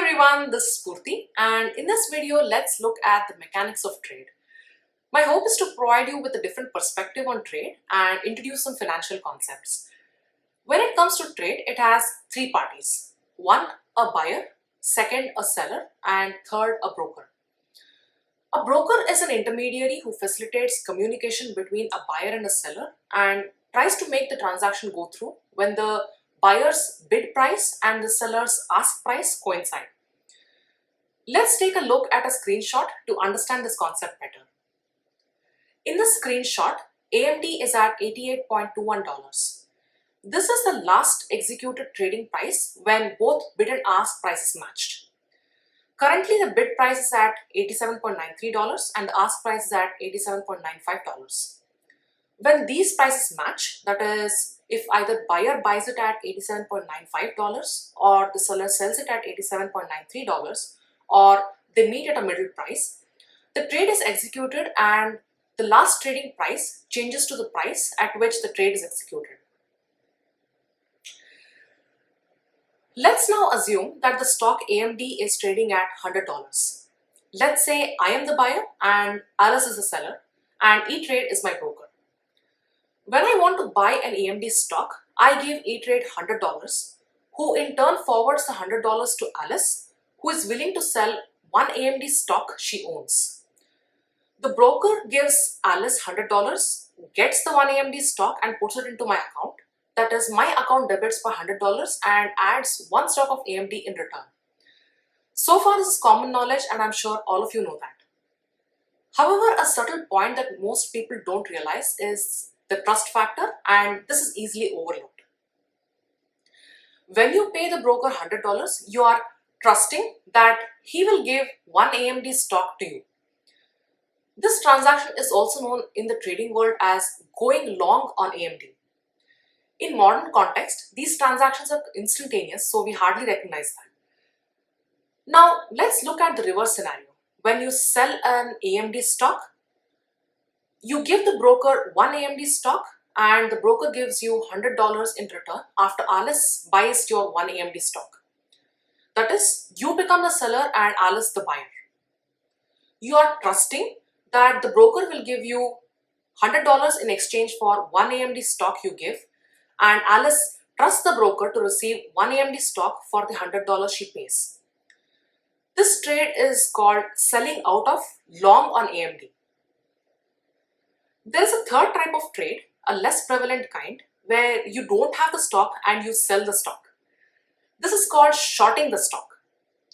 everyone, this is Purti, and in this video let's look at the mechanics of trade. My hope is to provide you with a different perspective on trade and introduce some financial concepts. When it comes to trade, it has three parties. One, a buyer, second, a seller, and third, a broker. A broker is an intermediary who facilitates communication between a buyer and a seller and tries to make the transaction go through when the buyer's bid price and the seller's ask price coincide. Let's take a look at a screenshot to understand this concept better. In the screenshot, AMD is at $88.21. This is the last executed trading price when both bid and ask prices matched. Currently, the bid price is at $87.93 and the ask price is at $87.95. When these prices match, that is, if either buyer buys it at $87.95 or the seller sells it at $87.93 or they meet at a middle price, the trade is executed and the last trading price changes to the price at which the trade is executed. Let's now assume that the stock AMD is trading at $100. Let's say I am the buyer and Alice is the seller and E-Trade is my broker. When I want to buy an AMD stock, I give E-Trade $100, who in turn forwards the $100 to Alice, who is willing to sell one AMD stock she owns. The broker gives Alice $100, gets the one AMD stock and puts it into my account. That is, my account debits for $100 and adds one stock of AMD in return. So far, this is common knowledge and I'm sure all of you know that. However, a subtle point that most people don't realize is the trust factor, and this is easily overlooked. When you pay the broker $100, you are trusting that he will give one AMD stock to you. This transaction is also known in the trading world as going long on AMD. In modern context, these transactions are instantaneous, so we hardly recognize that. Now, let's look at the reverse scenario. When you sell an AMD stock, you give the broker one AMD stock and the broker gives you $100 in return after Alice buys your one AMD stock. That is, you become the seller and Alice the buyer. You are trusting that the broker will give you $100 in exchange for one AMD stock you give, and Alice trusts the broker to receive one AMD stock for the $100 she pays. This trade is called selling out of long on AMD. There is a third type of trade, a less prevalent kind, where you don't have the stock and you sell the stock. This is called shorting the stock.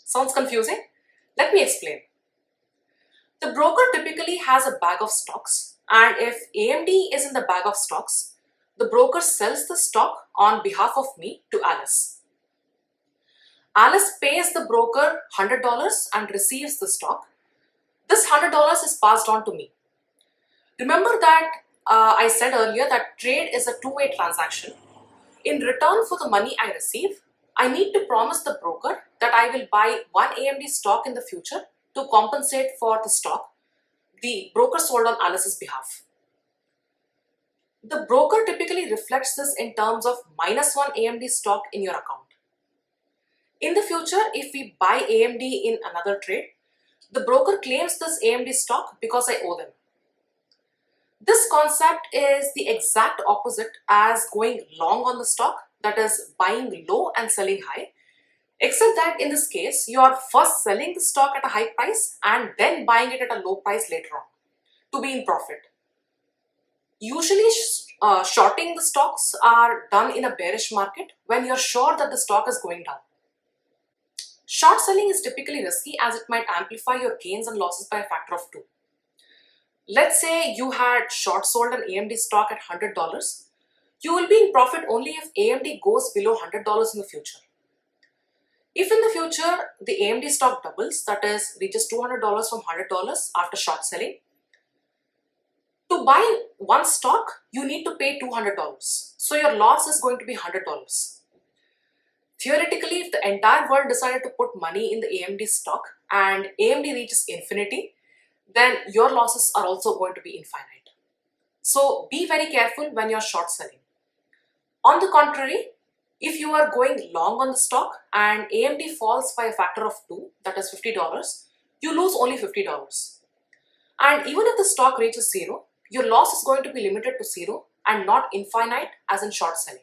Sounds confusing? Let me explain. The broker typically has a bag of stocks, and if AMD is in the bag of stocks, the broker sells the stock on behalf of me to Alice. Alice pays the broker $100 and receives the stock. This $100 is passed on to me. Remember that I said earlier that trade is a two-way transaction. In return for the money I receive, I need to promise the broker that I will buy one AMD stock in the future to compensate for the stock the broker sold on Alice's behalf. The broker typically reflects this in terms of -1 AMD stock in your account. In the future, if we buy AMD in another trade, the broker claims this AMD stock because I owe them. This concept is the exact opposite as going long on the stock, that is, buying low and selling high, except that in this case, you are first selling the stock at a high price and then buying it at a low price later on to be in profit. Usually, shorting the stocks are done in a bearish market when you're sure that the stock is going down. Short selling is typically risky as it might amplify your gains and losses by a factor of 2. Let's say you had short sold an AMD stock at $100. You will be in profit only if AMD goes below $100 in the future. If in the future the AMD stock doubles, that is, reaches $200 from $100 after short selling, to buy one stock, you need to pay $200. So your loss is going to be $100. Theoretically, if the entire world decided to put money in the AMD stock and AMD reaches infinity, then your losses are also going to be infinite. So be very careful when you're short selling. On the contrary, If you are going long on the stock and AMD falls by a factor of 2, that is $50, you lose only $50. And even if the stock reaches 0, your loss is going to be limited to 0 and not infinite as in short selling.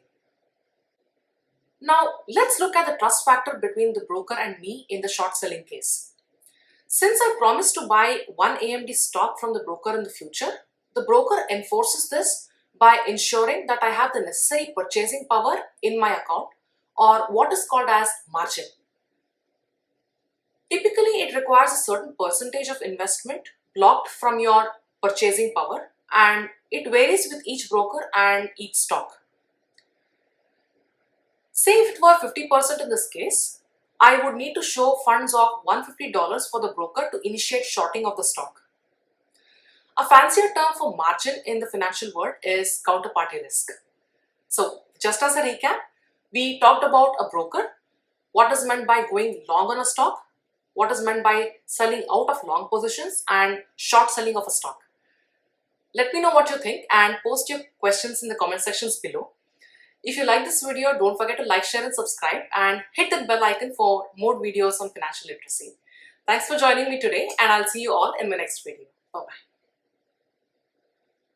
Now, let's look at the trust factor between the broker and me in the short selling case. Since I promised to buy one AMD stock from the broker in the future, the broker enforces this by ensuring that I have the necessary purchasing power in my account, or what is called as margin. Typically, it requires a certain percentage of investment blocked from your purchasing power, and it varies with each broker and each stock. Say if it were 50% in this case, I would need to show funds of $150 for the broker to initiate shorting of the stock. A fancier term for margin in the financial world is counterparty risk. So, just as a recap, we talked about a broker, what is meant by going long on a stock, what is meant by selling out of long positions, and short selling of a stock. Let me know what you think and post your questions in the comment sections below. If you like this video, don't forget to like, share and subscribe, and hit the bell icon for more videos on financial literacy. Thanks for joining me today, and I'll see you all in my next video. Bye-bye.